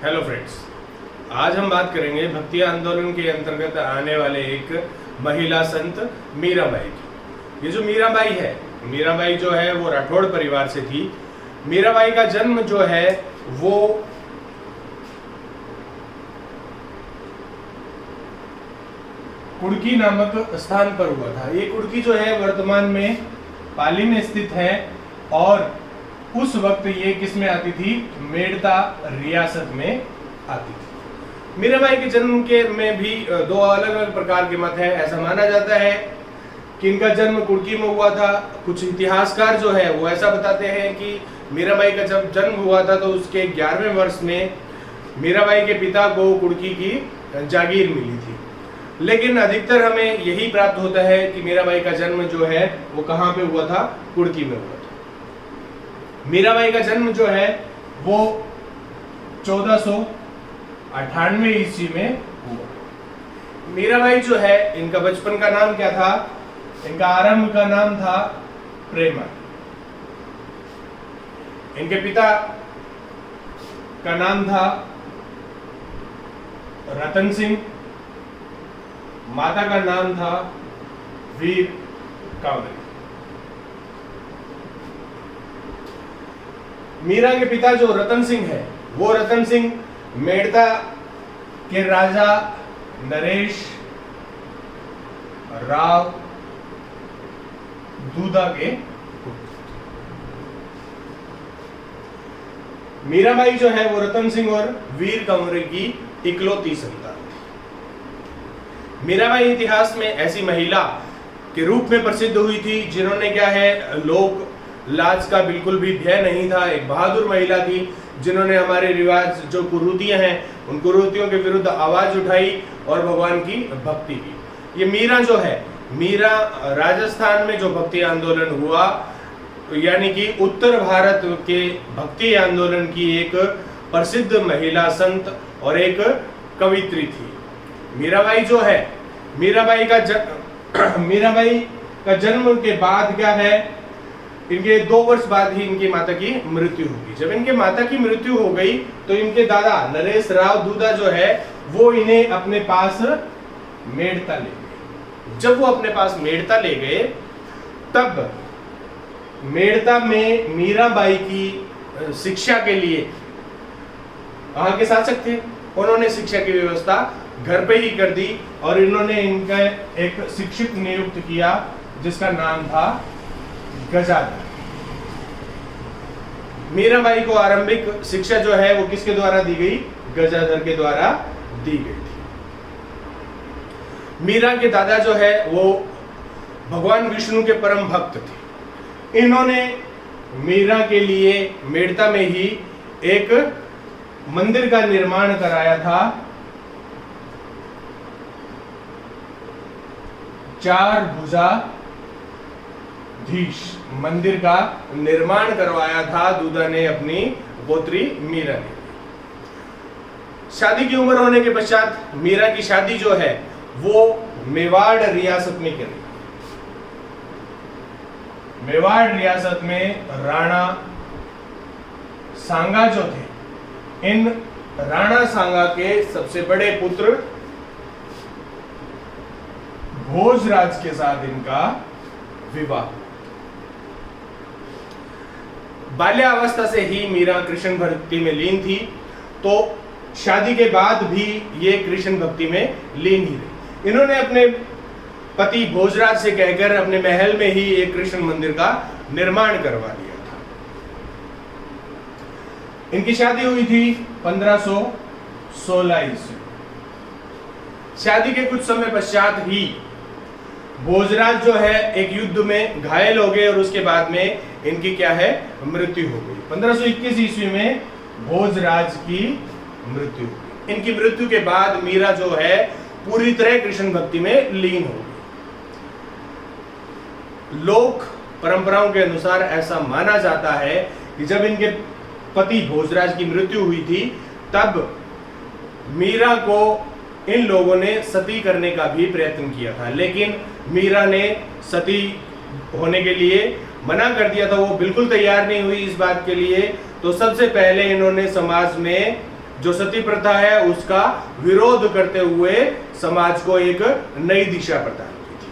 Hello friends, आज हम बात करेंगे भक्ति आंदोलन के अंतर्गत आने वाले एक महिला संत मीराबाई की। ये जो मीराबाई है, मीराबाई जो है वो राठौड़ परिवार से थी। मीराबाई का जन्म जो है वो कुड़की नामक स्थान पर हुआ था। ये कुड़की जो है वर्तमान में पाली में स्थित है और उस वक्त ये किस में आती थी? मेड़ता रियासत में आती थी। मीराबाई के जन्म के में भी दो अलग अलग प्रकार के मत हैं। ऐसा माना जाता है कि इनका जन्म कुड़की में हुआ था। कुछ इतिहासकार जो है वो ऐसा बताते हैं कि मीराबाई का जब जन्म हुआ था तो उसके 11वें वर्ष में मीराबाई के पिता को कुड़की की जागीर मिली थी। लेकिन अधिकतर हमें यही प्राप्त होता है कि मीराबाई का जन्म जो है वो कहाँ पे हुआ था? कुड़की में हुआ था। मीराबाई का जन्म जो है वो 1498 ईस्वी में हुआ। मीराबाई जो है, इनका बचपन का नाम क्या था? इनका आरंभ का नाम था प्रेमा। इनके पिता का नाम था रतन सिंह, माता का नाम था वीर कांवरी। मीरा के पिता जो रतन सिंह है, वो रतन सिंह मेड़ता के राजा नरेश राव दूधा के। मीराबाई जो है वो रतन सिंह और वीर कंवरी की इकलौती संतान थी। मीराबाई इतिहास में ऐसी महिला के रूप में प्रसिद्ध हुई थी जिन्होंने क्या है, लोक लाज का बिल्कुल भी भय नहीं था। एक बहादुर महिला थी जिन्होंने हमारे रिवाज जो कुरीतियां हैं उन कुरीतियों के विरुद्ध आवाज उठाई और भगवान की भक्ति की। ये मीरा जो है, मीरा राजस्थान में जो भक्ति आंदोलन हुआ, यानी कि उत्तर भारत के भक्ति आंदोलन की एक प्रसिद्ध महिला संत और एक कवित्री थी। मीराबाई जो है, मीराबाई का जन्म के बाद क्या है, इनके 2 वर्ष बाद ही इनकी माता की मृत्यु होगी। जब इनके माता की मृत्यु हो गई तो इनके दादा नरेश राव दूधा जो है वो इन्हें अपने पास मेड़ता ले गए। जब वो अपने पास मेड़ता ले गए तब मेड़ता में मीराबाई की शिक्षा के लिए वहां के शासक थे, उन्होंने शिक्षा की व्यवस्था घर पे ही कर दी और इन्होंने इनका एक शिक्षक नियुक्त किया जिसका नाम था गजाधर। मीराबाई को आरंभिक शिक्षा जो है वो किसके द्वारा दी गई? गजाधर के द्वारा दी गई थी। मीरा के दादा जो है वो भगवान विष्णु के परम भक्त थे। इन्होंने मीरा के लिए मेड़ता में ही एक मंदिर का निर्माण कराया था। 4 भुजा धीश मंदिर का निर्माण करवाया था दूधा ने अपनी पोत्री मीरा ने। शादी की उम्र होने के पश्चात मीरा की शादी जो है वो मेवाड़ रियासत में करी। मेवाड़ रियासत में राणा सांगा जो थे, इन राणा सांगा के सबसे बड़े पुत्र भोजराज के साथ इनका विवाह। बाल्यावस्था से ही मीरा कृष्ण भक्ति में लीन थी, तो शादी के बाद भी ये कृष्ण भक्ति में लीन ही रही। इन्होंने अपने पति भोजराज से कहकर अपने महल में ही एक कृष्ण मंदिर का निर्माण करवा दिया था। इनकी शादी हुई थी 1516 ईस्वी। शादी के कुछ समय पश्चात ही भोजराज जो है एक युद्ध में घायल हो गए और उसके बाद में इनकी क्या है, मृत्यु हो गई। 1521 ईस्वी में भोजराज की मृत्यु हो गई। इनकी मृत्यु के बाद मीरा जो है पूरी तरह कृष्ण भक्ति में लीन हो गई। लोक परंपराओं के अनुसार ऐसा माना जाता है कि जब इनके पति भोजराज की मृत्यु हुई थी तब मीरा को इन लोगों ने सती करने का भी प्रयत्न किया था, लेकिन मीरा ने सती होने के लिए मना कर दिया था। वो बिल्कुल तैयार नहीं हुई इस बात के लिए। तो सबसे पहले इन्होंने समाज में जो सती प्रथा है उसका विरोध करते हुए समाज को एक नई दिशा प्रदान की थी।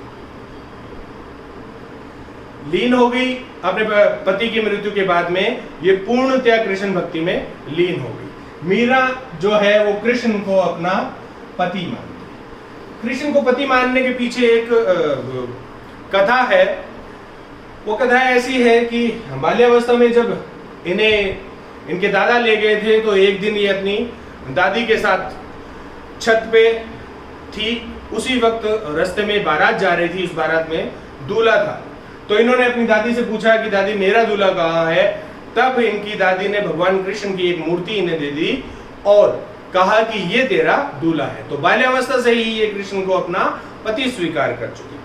लीन हो गई अपने पति की मृत्यु के बाद में, ये पूर्णतया कृष्ण भक्ति में लीन हो गई। मीरा जो है वो कृष्ण को अपना पति मानती है। कृष्ण को पति मानने के पीछे एक कथा है। वो कथा ऐसी है कि बाल्यावस्था में जब इनके दादा ले गए थे, तो एक दिन ये अपनी दादी के साथ छत पे थी। उसी वक्त रास्ते में बारात जा रही थी, उस बारात में दूल्हा था। तो इन्होंने अपनी दादी से पूछा कि दादी मेरा दूल्हा कहाँ है। तब इनकी दादी ने भगवान कृष्ण की एक मूर्ति इन्हें दे दी और कहा कि ये तेरा दूल्हा है। तो बाल्यावस्था से ही ये कृष्ण को अपना पति स्वीकार कर चुकी।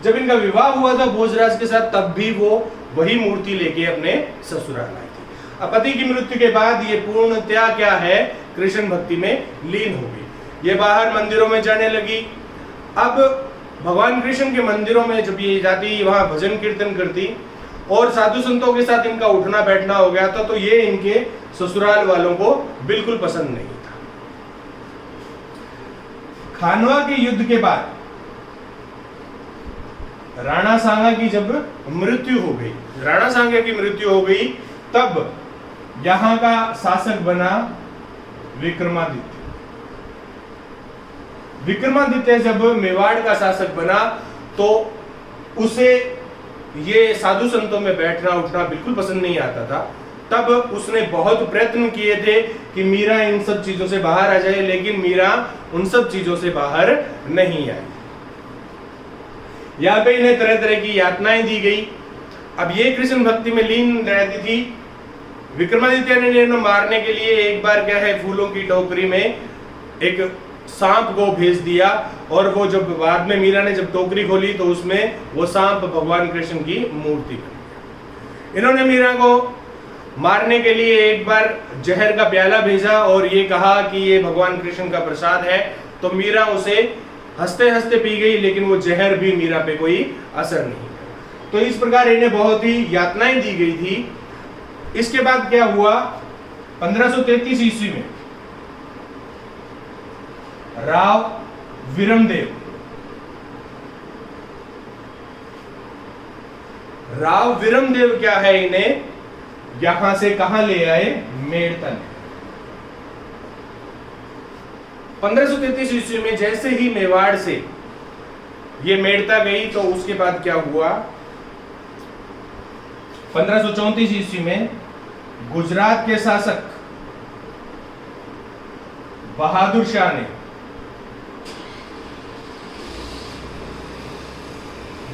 जब इनका विवाह हुआ था भोजराज के साथ, तब भी वो वही मूर्ति लेके अपने ससुराल आई थी। अब पति की मृत्यु के बाद ये पूर्णतया क्या है, कृष्ण भक्ति में लीन हो गई। ये बाहर मंदिरों में जाने लगी। अब भगवान कृष्ण के मंदिरों में जब ये जाती, वहां भजन कीर्तन करती और साधु संतों के साथ इनका उठना बैठना हो गया था, तो ये इनके ससुराल वालों को बिल्कुल पसंद नहीं था। खानवा के युद्ध के बाद राणा सांगा की जब मृत्यु हो गई, राणा सांगा की मृत्यु हो गई, तब यहां का शासक बना विक्रमादित्य। विक्रमादित्य जब मेवाड़ का शासक बना, तो उसे ये साधु संतों में बैठना उठना बिल्कुल पसंद नहीं आता था। तब उसने बहुत प्रयत्न किए थे कि मीरा इन सब चीजों से बाहर आ जाए, लेकिन मीरा उन सब चीजों से बाहर नहीं आई। यहाँ पे इन्हें तरह तरह की यातनाएं दी गई। अब ये कृष्ण भक्ति में लीन रहती थी। विक्रमादित्य ने इन्हें मारने के लिए एक बार क्या है, फूलों की टोकरी में एक सांप को भेज दिया, और वो जब बाद में मीरा ने जब टोकरी खोली तो उसमें वो सांप भगवान कृष्ण की मूर्ति बन गया। इन्होंने मीरा को मारने के लिए एक बार जहर का प्याला भेजा और ये कहा कि ये भगवान कृष्ण का प्रसाद है। तो मीरा उसे हंसते हंसते पी गई, लेकिन वो जहर भी मीरा पे कोई असर नहीं किया। तो इस प्रकार इन्हें बहुत ही यातनाएं दी गई थी। इसके बाद क्या हुआ, 1533 ईस्वी में राव विरमदेव, राव विरमदेव क्या है, इन्हें यहां से कहां ले आए, मेड़ता ले। 1533 ईस्वी में जैसे ही मेवाड़ से ये मेड़ता गई, तो उसके बाद क्या हुआ, 1534 ईस्वी में गुजरात के शासक बहादुर शाह ने,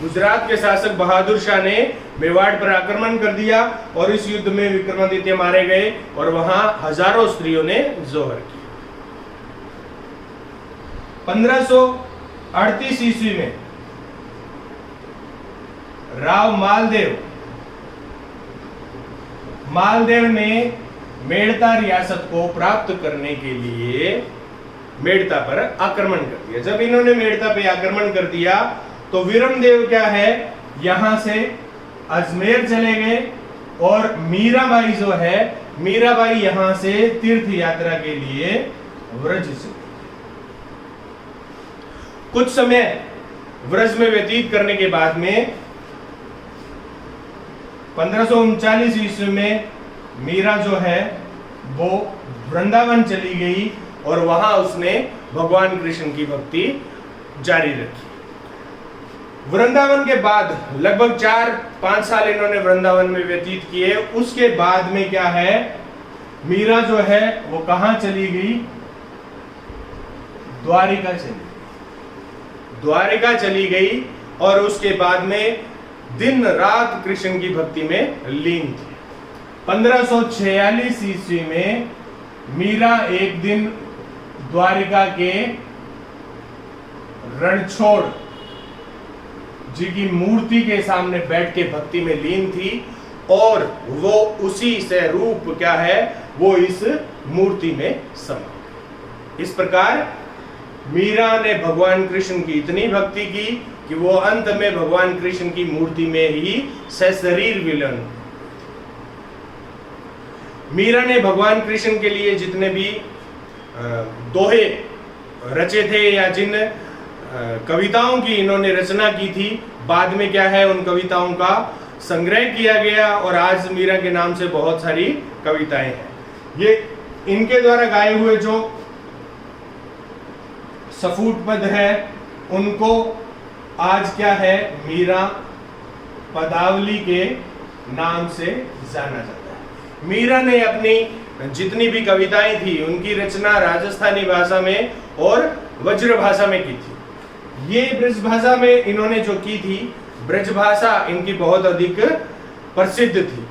गुजरात के शासक बहादुर शाह ने मेवाड़ पर आक्रमण कर दिया और इस युद्ध में विक्रमादित्य मारे गए और वहां हजारों स्त्रियों ने जोहर की। 1538 ईस्वी में राव मालदेव ने मेड़ता रियासत को प्राप्त करने के लिए मेड़ता पर आक्रमण कर दिया। जब इन्होंने मेड़ता पे आक्रमण कर दिया, तो विरमदेव क्या है, यहां से अजमेर चले गए और मीराबाई जो है, मीराबाई यहां से तीर्थ यात्रा के लिए व्रज से, कुछ समय व्रज में व्यतीत करने के बाद में 1539 ईस्वी में मीरा जो है वो वृंदावन चली गई और वहां उसने भगवान कृष्ण की भक्ति जारी रखी। वृंदावन के बाद लगभग 4-5 साल इन्होंने वृंदावन में व्यतीत किए। उसके बाद में क्या है, मीरा जो है वो कहां चली गई, द्वारिका चली गई और उसके बाद में दिन रात कृष्ण की भक्ति में लीन थी। 1546 ईस्वी में मीरा एक दिन द्वारिका के रणछोड़ जी की मूर्ति के सामने बैठ के भक्ति में लीन थी और वो उसी से रूप क्या है, वो इस मूर्ति में समा। इस प्रकार मीरा ने भगवान कृष्ण की इतनी भक्ति की कि वो अंत में भगवान कृष्ण की मूर्ति में ही सशरीर विलीन। मीरा ने भगवान कृष्ण के लिए जितने भी दोहे रचे थे या जिन कविताओं की इन्होंने रचना की थी, बाद में क्या है उन कविताओं का संग्रह किया गया और आज मीरा के नाम से बहुत सारी कविताएं हैं। ये इनके द्वारा गाए हुए जो सफूट पद है उनको आज क्या है, मीरा पदावली के नाम से जाना जाता है। मीरा ने अपनी जितनी भी कविताएं थी उनकी रचना राजस्थानी भाषा में और वज्र भाषा में की थी। ये ब्रज भाषा में इन्होंने जो की थी, ब्रज भाषा इनकी बहुत अधिक प्रसिद्ध थी।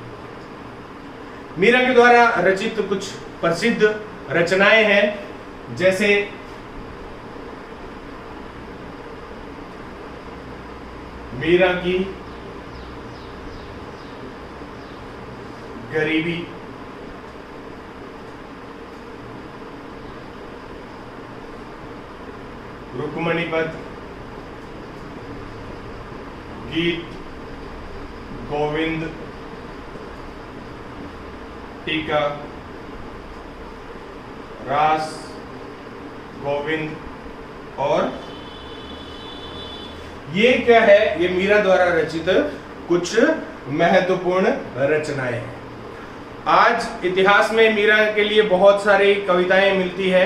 मीरा के द्वारा रचित कुछ प्रसिद्ध रचनाएं हैं, जैसे मीरा की गरीबी, रुक्मणी पद, गीत गोविंद, टीका, रास गोविंद, और ये क्या है, ये मीरा द्वारा रचित कुछ महत्वपूर्ण रचनाएं हैं। आज इतिहास में मीरा के लिए बहुत सारी कविताएं मिलती है।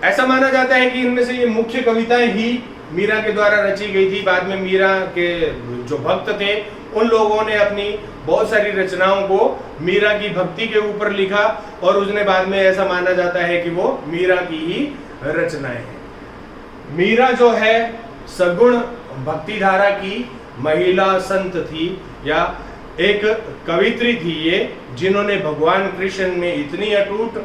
ऐसा माना जाता है कि इनमें से ये मुख्य कविताएं ही मीरा के द्वारा रची गई थी। बाद में मीरा के जो भक्त थे उन लोगों ने अपनी बहुत सारी रचनाओं को मीरा की भक्ति के ऊपर लिखा और उसने बाद में ऐसा माना जाता है कि वो मीरा की ही रचनाएं हैं। मीरा जो है सगुण भक्ति धारा की महिला संत थी या एक कवित्री थी ये, जिन्होंने भगवान कृष्ण में इतनी अटूट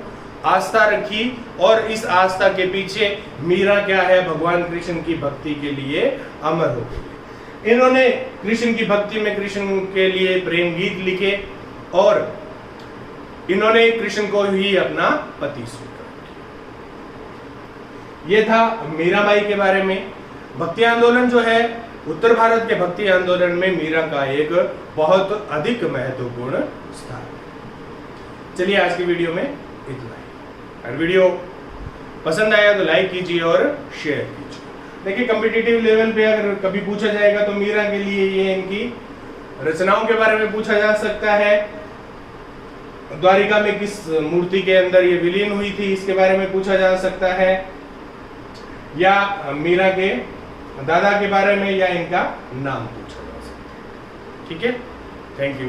आस्था रखी और इस आस्था के पीछे मीरा क्या है, भगवान कृष्ण की भक्ति के लिए अमर हो गई। इन्होंने कृष्ण की भक्ति में कृष्ण के लिए प्रेम गीत लिखे और इन्होंने कृष्ण को ही अपना पति स्वीकार किया। ये था मीराबाई के बारे में। भक्ति आंदोलन जो है, उत्तर भारत के भक्ति आंदोलन में मीरा का एक बहुत अधिक महत्वपूर्ण स्थान है। चलिए आज की वीडियो में इतना ही। अगर वीडियो पसंद आया तो लाइक कीजिए और शेयर कीजिए। देखिए कॉम्पिटिटिव लेवल पे अगर कभी पूछा जाएगा तो मीरा के लिए ये इनकी रचनाओं के बारे में पूछा जा सकता है। द्वारिका में किस मूर्ति के अंदर ये विलीन हुई थी इसके बारे में पूछा जा सकता है, या मीरा के दादा के बारे में, या इनका नाम पूछा जा सकता है। ठीक है, थैंक यू।